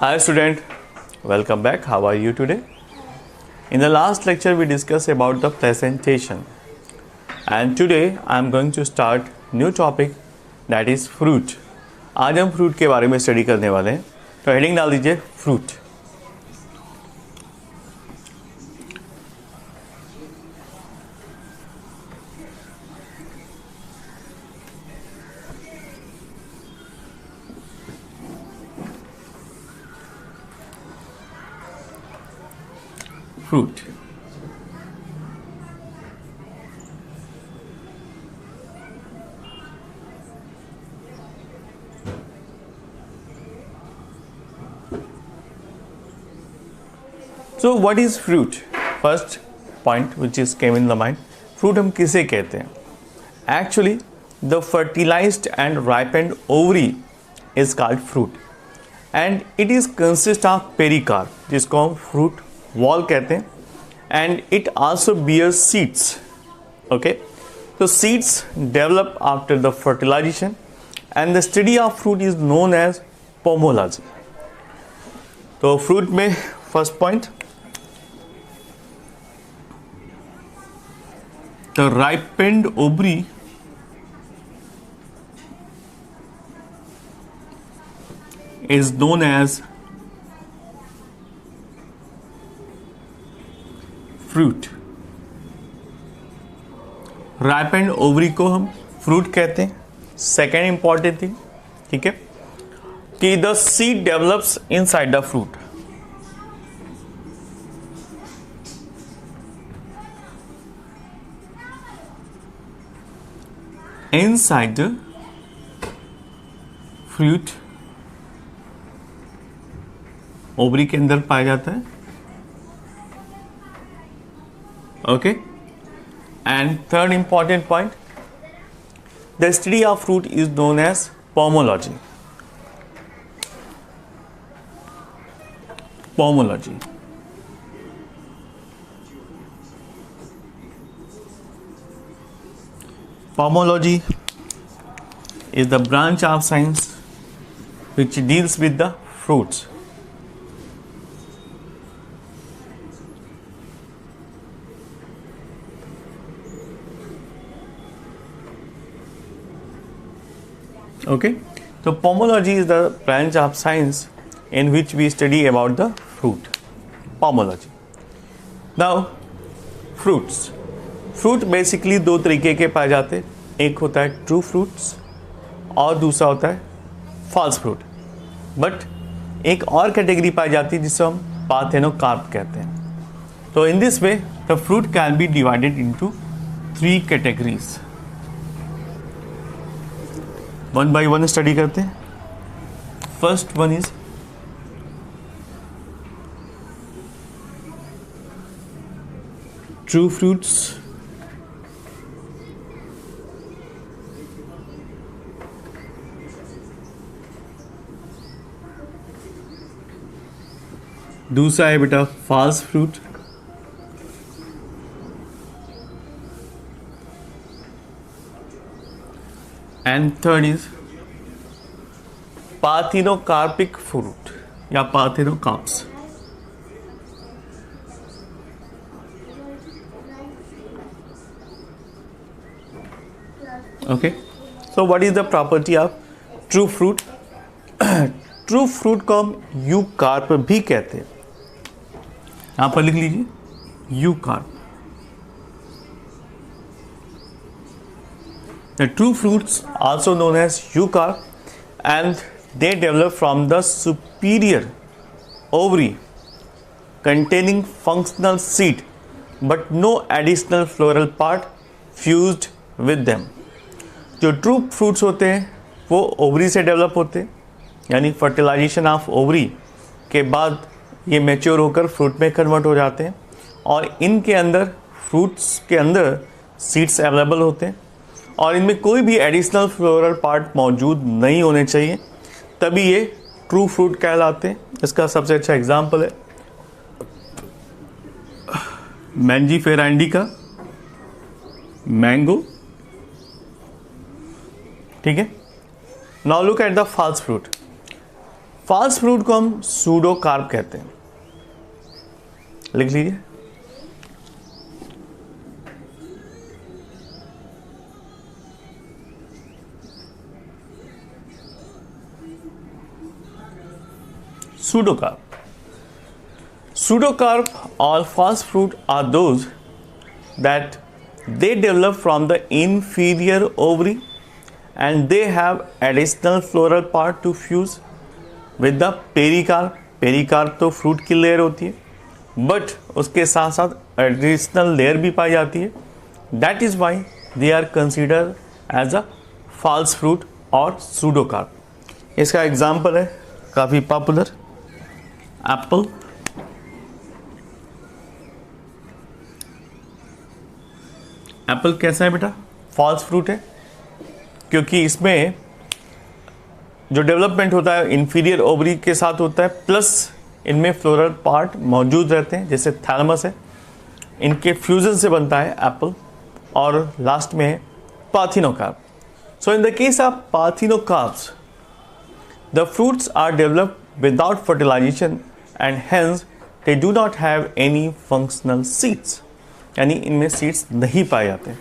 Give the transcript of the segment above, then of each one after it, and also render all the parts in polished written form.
Hi student, welcome back. How are you today? In the last lecture we discussed about the presentation and today I am going to start new topic that is fruit. आज हम fruit के बारे में study करने वाले हैं, तो heading डाल दीजिए fruit. fruit. So what is fruit? First point which is came in the mind, fruit हम किसे कहते हैं? Actually the fertilized and ripened ovary is called fruit and it is consist of pericarp जिसको हम fruit wall कहते हैं and it also bears seeds. Okay, so seeds develop after the fertilization and the study of fruit is known as pomology. तो fruit में first point, the ripened ovary is known as fruit. Ripened ovary को हम fruit कहते हैं. Second important thing, ठीक है, कि the seed develops inside the fruit. Inside the fruit ovary के अंदर पाया जाता है. Okay, and third important point, the study of fruit is known as pomology. Pomology. Pomology is the branch of science which deals with the fruits. Okay, so pomology is the branch of science in which we study about the fruit. Pomology. Now fruits. Fruit basically दो तरीके के पाए जाते हैं. एक होता है true fruits और दूसरा होता है फॉल्स फ्रूट. बट एक और कैटेगरी पाई जाती है जिसे हम पार्थेनोकार्प कहते हैं. तो in this way the fruit can be divided into 3 categories. One by one study करते हैं. First one is true fruits. दूसरा है बेटा false fruit. And third is parthenocarpic fruit या parthenocarps. Okay, so what is the property of true fruit? True fruit को हम यूकार्प भी कहते हैं. यहां पर लिख लीजिए यूकार्प. The true fruits also known as eucarp and they develop from the superior ovary containing functional seed but no additional floral part fused with them. जो ट्रू फ्रूट्स होते हैं वो ओवरी से डेवलप होते हैं, यानी फर्टिलाइजेशन ऑफ ओवरी के बाद ये मैच्योर होकर फ्रूट में कन्वर्ट हो जाते हैं और इनके अंदर फ्रूट्स के अंदर सीड्स अवेलेबल होते हैं और इनमें कोई भी एडिशनल फ्लोरल पार्ट मौजूद नहीं होने चाहिए, तभी ये ट्रू फ्रूट कहलाते हैं. इसका सबसे अच्छा एग्जाम्पल है मैंजी फेरांडी का मैंगो. ठीक है. Now look at the false fruit. False fruit को हम सूडोकार्प कहते हैं, लिख लीजिए। Pseudocarp. Pseudocarp or false fruit are those that they develop from the inferior ovary and they have additional floral part to fuse with the pericarp. Pericarp तो fruit की layer होती है, बट उसके साथ साथ एडिशनल लेयर भी पाई जाती है. That is why they are consider as a false fruit और सूडोकार्प. इसका एग्जाम्पल है काफ़ी पॉपुलर एप्पल. एप्पल कैसा है बेटा? फॉल्स फ्रूट है, क्योंकि इसमें जो डेवलपमेंट होता है इंफीरियर ओवरी के साथ होता है, प्लस इनमें फ्लोरल पार्ट मौजूद रहते हैं, जैसे थैलमस है, इनके फ्यूजन से बनता है एप्पल. और लास्ट में है parthenocarp. So in the case of parthenocarps the fruits are developed without fertilization and hence they do not have any functional seeds, यानी इनमें सीड्स नहीं पाए जाते.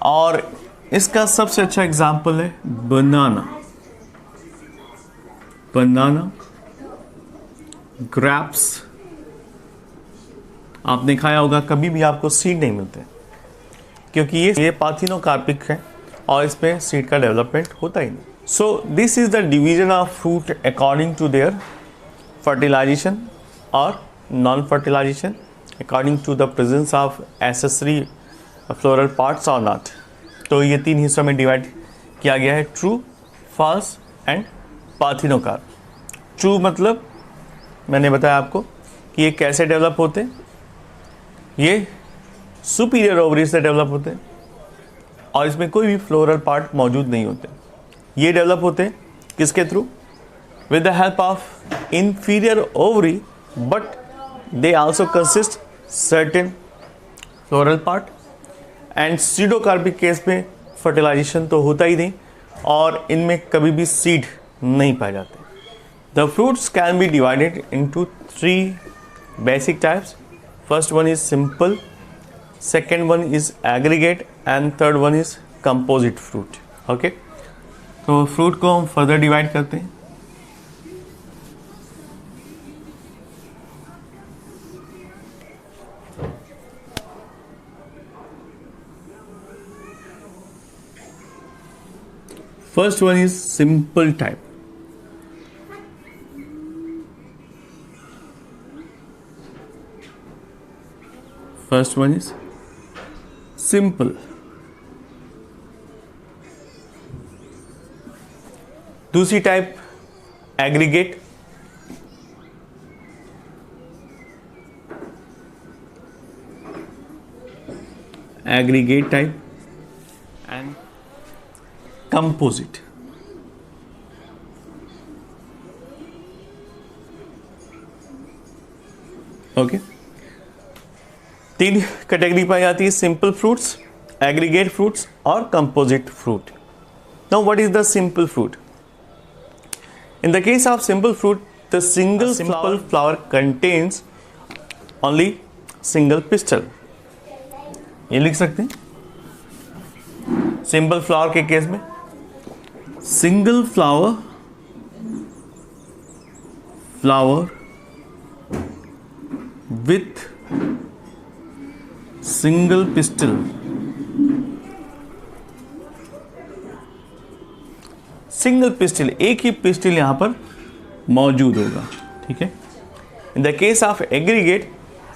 और इसका सबसे अच्छा एग्जाम्पल है बनाना. बनाना, ग्रेप्स आपने खाया होगा, कभी भी आपको सीड नहीं मिलते, क्योंकि ये पार्थिनोकार्पिक है और इसमें सीड का डेवलपमेंट होता ही नहीं. So this is the division of fruit according to their fertilization और non fertilization, according to the presence of accessory floral parts और नॉट. तो ये 3 हिस्सों में डिवाइड किया गया है, true, false and parthenocarp. True मतलब मैंने बताया आपको कि ये कैसे डेवलप होते हैं. ये सुपीरियर ओवरी से डेवलप होते हैं और इसमें कोई भी फ्लोरल पार्ट मौजूद नहीं होते. ये डेवलप होते हैं किसके through? With the help of inferior ovary, but they also consist certain floral part. And सीडोकार्पिक case में फर्टिलाइजेशन तो होता ही नहीं और इनमें कभी भी सीड नहीं पाए जाते. The fruits can be divided into 3 basic types. First one is simple, second one is aggregate and third one is composite fruit. Okay? तो फ्रूट को हम फर्दर डिवाइड करते हैं. First one is simple type. First one is simple. दूसरी type aggregate. Aggregate type and composite. Okay, 3 category पाई जाती है, simple fruits, aggregate fruits और composite fruit. Now what is the simple fruit? In the case of simple fruit the single flower contains only single pistil. ये लिख सकते हैं. Simple flower के case में single flower with single pistil. Single pistil, एक ही pistil यहां पर मौजूद होगा. ठीक है. In the case of aggregate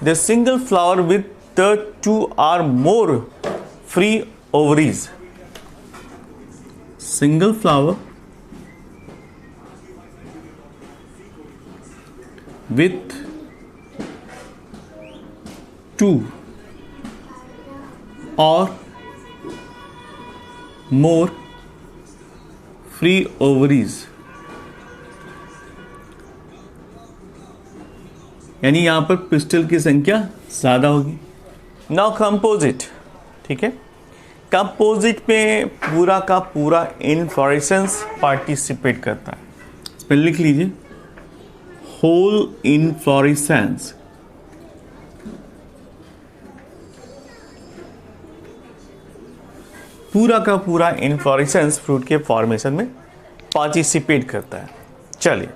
the single flower with the 2 or more free ovaries. Single flower with 2 or more free ovaries. यानी यहां पर पिस्टल की संख्या ज्यादा होगी. Now composite. ठीक है. कंपोजिट में पूरा का पूरा इनफ्लोरेसेंस पार्टिसिपेट करता है. पे लिख लीजिए होल इनफ्लोरेसेंस। पूरा का पूरा इनफ्लोरेसेंस फ्रूट के फॉर्मेशन में पार्टिसिपेट करता है। चलिए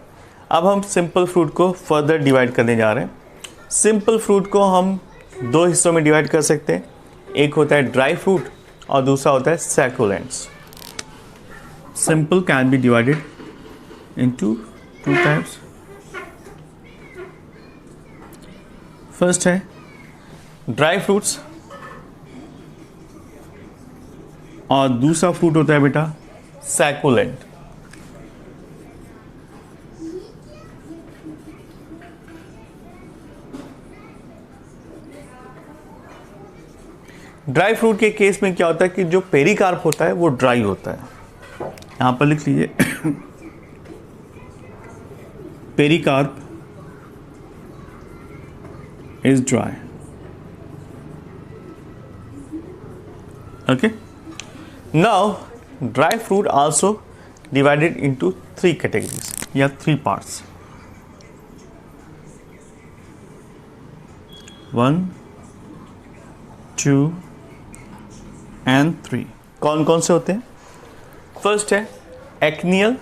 अब हम सिंपल फ्रूट को फर्दर डिवाइड करने जा रहे हैं। सिंपल फ्रूट को हम दो हिस्सों में डिवाइड कर सकते हैं, एक होता है ड्राई फ्रूट और दूसरा होता है succulents. Simple can be divided into two types. First है ड्राई फ्रूट्स और दूसरा फ्रूट होता है बेटा सैकुलेंट। ड्राई फ्रूट के केस में क्या होता है कि जो पेरिकार्प होता है वो ड्राई होता है। यहां पर लिख लीजिए pericarp is dry. Okay, now dry fruit also divided into three categories या थ्री पार्ट्स। 1, 2 एंड 3। कौन कौन से होते हैं? फर्स्ट है एक्नियल,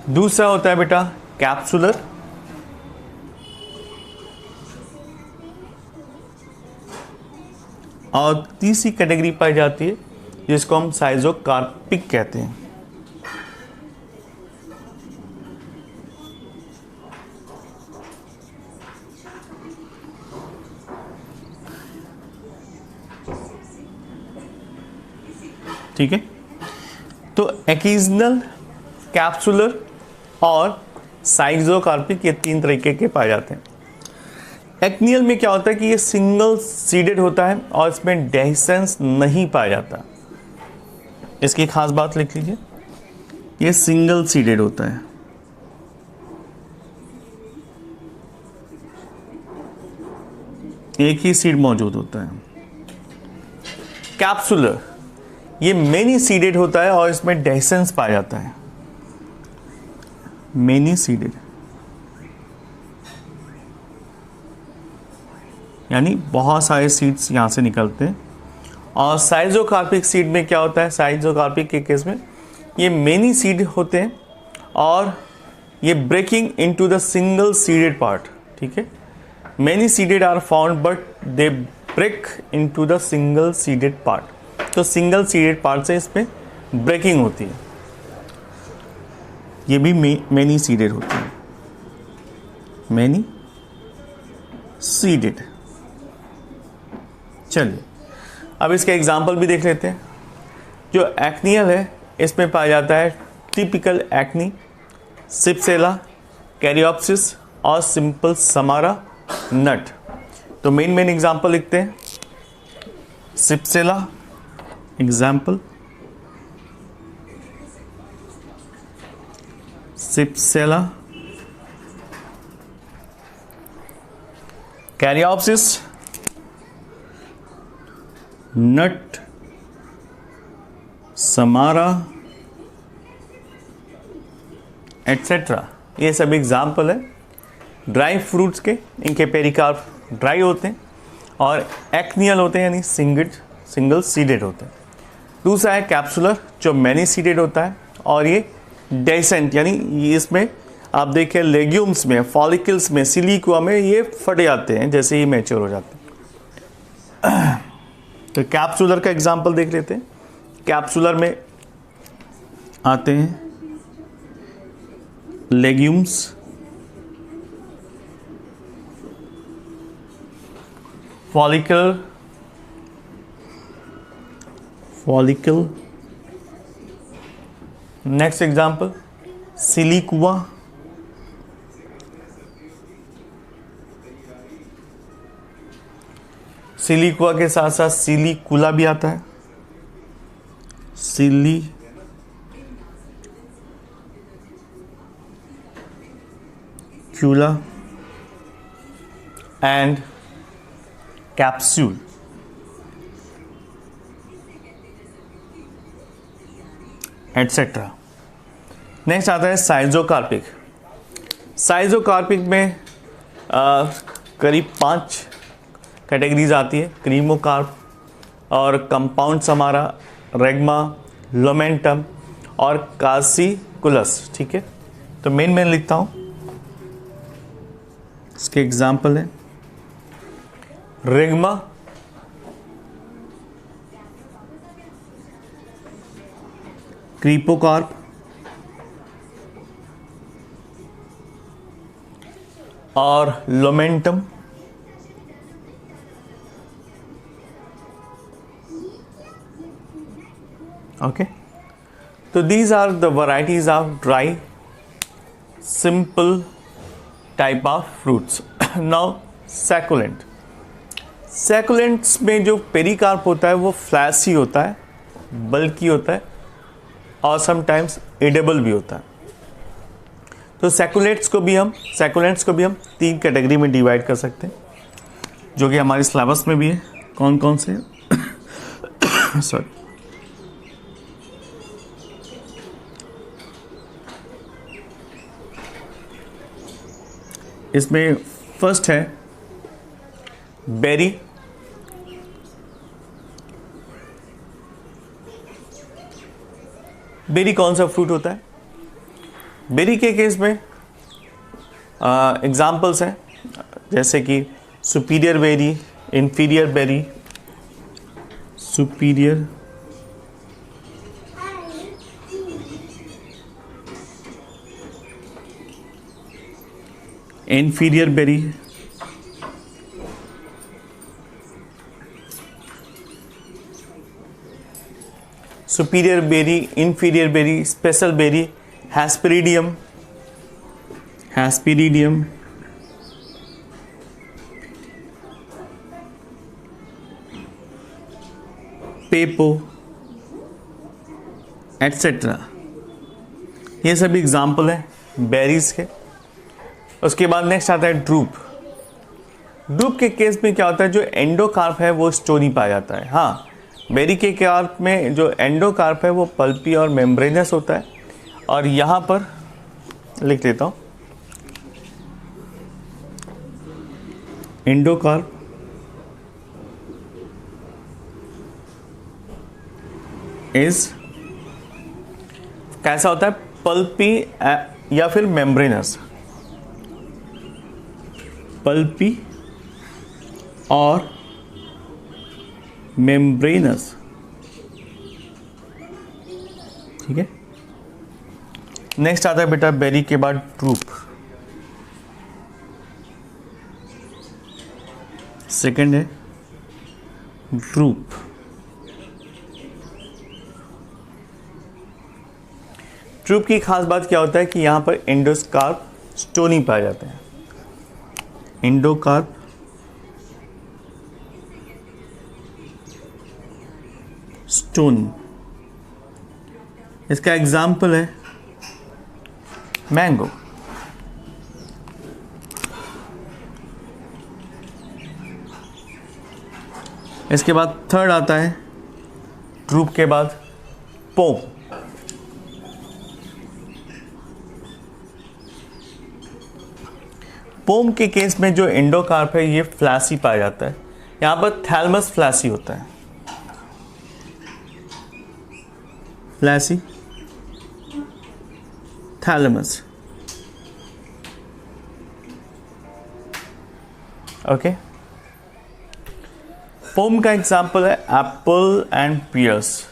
दूसरा होता है बेटा कैप्सुलर, और तीसरी कैटेगरी पाई जाती है जिसको हम साइजोकार्पिक कहते हैं। ठीक है, तो एकिजनल, कैप्सुलर और साइजोकार्पिक ये तीन तरीके के पाए जाते हैं। एक्नियल में क्या होता है कि ये सिंगल सीडेड होता है और इसमें डेहिसेंस नहीं पाया जाता। इसकी खास बात लिख लीजिए, ये सिंगल सीडेड होता है। एक ही सीड मौजूद होता है। कैप्सुलर ये मेनी सीडेड होता है और इसमें डेहिसेंस पाया जाता है। मेनी सीडेड यानी बहुत सारे सीड्स यहां से निकलते हैं। और साइजोकार्पिक सीड में क्या होता है? साइजोकार्पिक के केस में ये मेनी सीड होते हैं और ये breaking into the single seeded part. ठीक है, many seeded are found but they break into the single seeded part. तो सिंगल सीडेड पार्ट से इसमें ब्रेकिंग होती है। ये भी मेनी सीडेड होती है, मेनी सीडेड। चलिए अब इसके एग्जाम्पल भी देख लेते हैं। जो एक्नियल है इसमें पाया जाता है टिपिकल एक्नी, सिप्सेला, कैरियोप्सिस और सिंपल समारा नट। तो मेन एग्जाम्पल लिखते हैं। सिप्सेला एग्जाम्पल, सिप्सेला, कैरियोप्सिस, नट, समारा एटसेट्रा। ये सब एग्जाम्पल है ड्राई फ्रूट्स के। इनके पेरिकार्प ड्राई होते हैं और एक्नियल होते हैं यानी सिंगल सीडेड होते हैं। दूसरा है कैप्सुलर जो मैनी सीडेड होता है और ये डेसेंट यानी इसमें आप देखें लेग्यूम्स में, फॉलिकल्स में, सिलिकुआ में ये फट जाते हैं जैसे ही मैच्योर हो जाते हैं। तो कैप्सुलर का एग्जांपल देख लेते हैं। कैप्सुलर में आते हैं legumes, follicle, next example siliqua, siliqua के साथ साथ सिलिकुला भी आता है, सिलिक्यूला एंड कैप्सूल, एटसेट्रा। नेक्स्ट आता है साइजोकार्पिक। साइजोकार्पिक में करीब 5 कैटेगरीज आती है, क्रीमोकार्प और कंपाउंड्स हमारा रेगमा, लोमेंटम और कार्सिकुलस। ठीक है, तो मेन लिखता हूँ, इसके एग्जाम्पल है रेगमा, क्रीपोकार्प, और लोमेंटम। ओके, तो these are the varieties of dry simple type of fruits. Now succulent. Succulents में जो पेरिकार्प होता है वो फ्लैसी होता है, बल्की होता है और समटाइम्स एडेबल भी होता है। तो सैकुलेंट्स को भी हम 3 कैटेगरी में डिवाइड कर सकते हैं, जो कि हमारे सिलेबस में भी है। कौन कौन से सॉरी, इसमें फर्स्ट है बेरी। बेरी कौन सा फ्रूट होता है? बेरी के केस में एग्जाम्पल्स हैं, जैसे कि superior berry, inferior berry, superior, inferior berry, superior berry, inferior berry, special berry, hesperidium, pepo, etcetera. ये सभी एग्जाम्पल है बेरीज के। उसके बाद नेक्स्ट आता है ड्रूप। ड्रूप के केस में क्या होता है, जो एंडोकार्प है वो स्टोनी पाया जाता है। हाँ, बेरी के कार्प में जो एंडोकार्प है वो पल्पी और मेम्ब्रेनस होता है। और यहाँ पर लिख देता हूँ, एंडोकार्प इज कैसा होता है, पल्पी या फिर मेम्ब्रेनस, पल्पी और मेम्ब्रेनस। ठीक है, नेक्स्ट आता है बेटा बेरी के बाद ड्रूप। सेकंड है ड्रूप। ड्रूप की खास बात क्या होता है कि यहां पर एंडोकार्प स्टोनी पाए जाते हैं, एंडोकार्प स्टोन। इसका एग्जाम्पल है मैंगो। इसके बाद थर्ड आता है ड्रूप के बाद पोम। पोम के केस में जो एंडोकार्प है ये फ्लैसी पाया जाता है। यहां पर थैलमस फ्लैसी होता है, फ्लैसी थैलमस। ओके, पोम का एग्जाम्पल है एप्पल एंड पियर्स।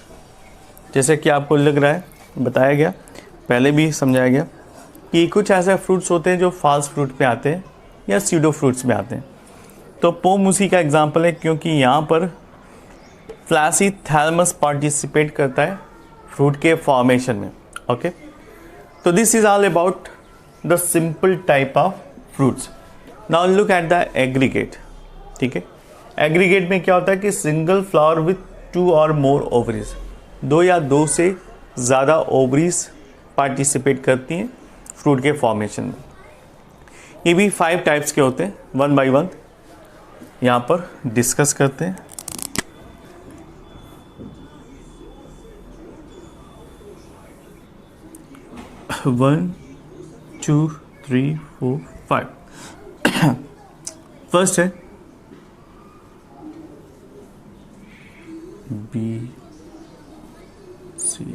जैसे कि आपको लग रहा है, बताया गया, पहले भी समझाया गया कि कुछ ऐसे फ्रूट्स होते हैं जो फॉल्स फ्रूट पे आते हैं या सीडो फ्रूट्स में आते हैं। तो पोम उसी का एग्जाम्पल है, क्योंकि यहाँ पर फ्लैसी थैलमस पार्टिसिपेट करता है फ्रूट के फॉर्मेशन में। ओके, तो this is all about the simple type of fruits. Now look at the aggregate. ठीक है, एग्रीगेट में क्या होता है कि सिंगल फ्लावर विथ 2 और मोर ओवरीज, 2 या 2 से ज़्यादा ओवरीज पार्टिसिपेट करती हैं फ्रूट के फॉर्मेशन में। ये भी 5 टाइप्स के होते हैं, 1 by 1। यहाँ पर डिस्कस करते हैं। One two three four five. First है बी सी।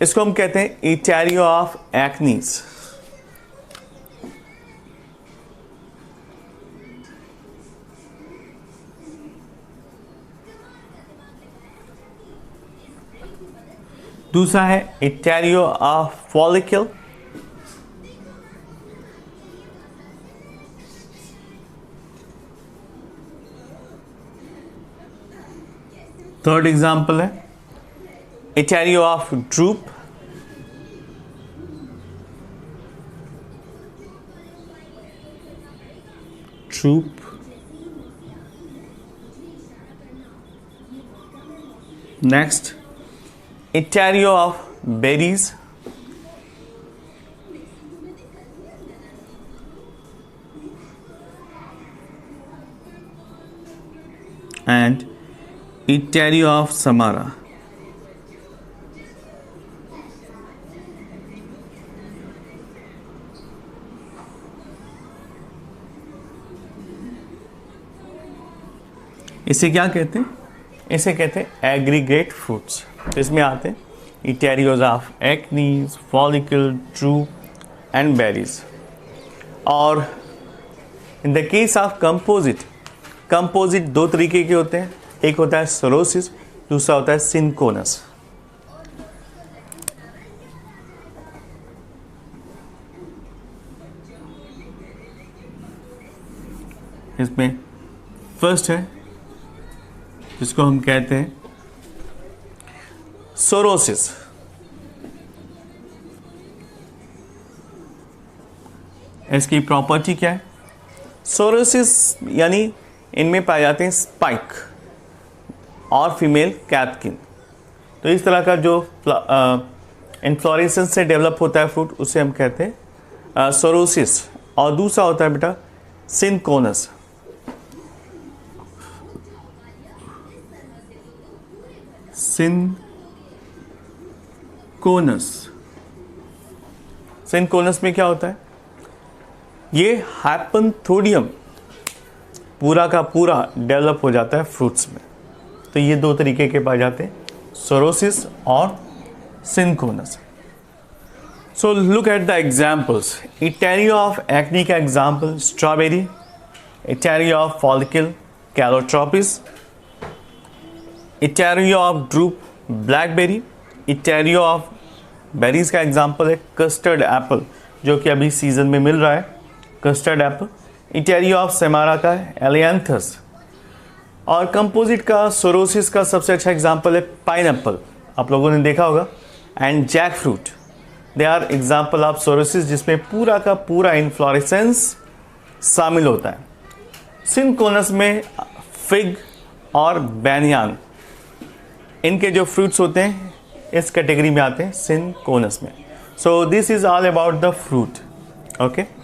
इसको हम कहते हैं इटैरियो ऑफ एक्नीज। दूसरा है etaerio of follicle. Third example है etaerio of drupe. Next etaerio of berries. And etaerio of samara. इसे क्या कहते हैं? इसे कहते हैं एग्रीगेट फ्रूट्स। इसमें आते हैं etaerios of achenes, follicle, drupe and berries. और in the case of composite दो तरीके के होते हैं, एक होता है सोरोसिस, दूसरा होता है सिंकोनस। इसमें फर्स्ट है जिसको हम कहते हैं सोरोसिस। इसकी प्रॉपर्टी क्या है? सोरोसिस यानी इनमें पाए जाते हैं स्पाइक और फीमेल कैटकिन। तो इस तरह का जो इन्फ्लोरेसेंस से डेवलप होता है फ्रूट, उसे हम कहते हैं सोरोसिस। और दूसरा होता है बेटा सिंकोनस। सिंकोनस में क्या होता है? ये हाइपनथोडियम पूरा का पूरा डेवलप हो जाता है फ्रूट्स में। तो ये दो तरीके के पाए जाते हैं, सोरोसिस और syconus. So look at the examples. Etaerio of achene का example strawberry, etaerio of follicle calotropis, etaerio of drupe blackberry, etaerio of berries का एग्जाम्पल है कस्टर्ड एप्पल, जो कि अभी सीजन में मिल रहा है, custard apple. Etaerio of samara का एलियांथस। और कंपोजिट का सोरोसिस का सबसे अच्छा एग्जाम्पल है पाइनएप्पल, आप लोगों ने देखा होगा, and jackfruit. They are example of sorosis जिसमें पूरा का पूरा इन्फ्लोरेसेंस शामिल होता है। सिंकोनस में फिग और बैनियान, इनके जो फ्रूट्स होते हैं इस कैटेगरी में आते हैं सिंकोनस में। सो this is all about the fruit. Okay.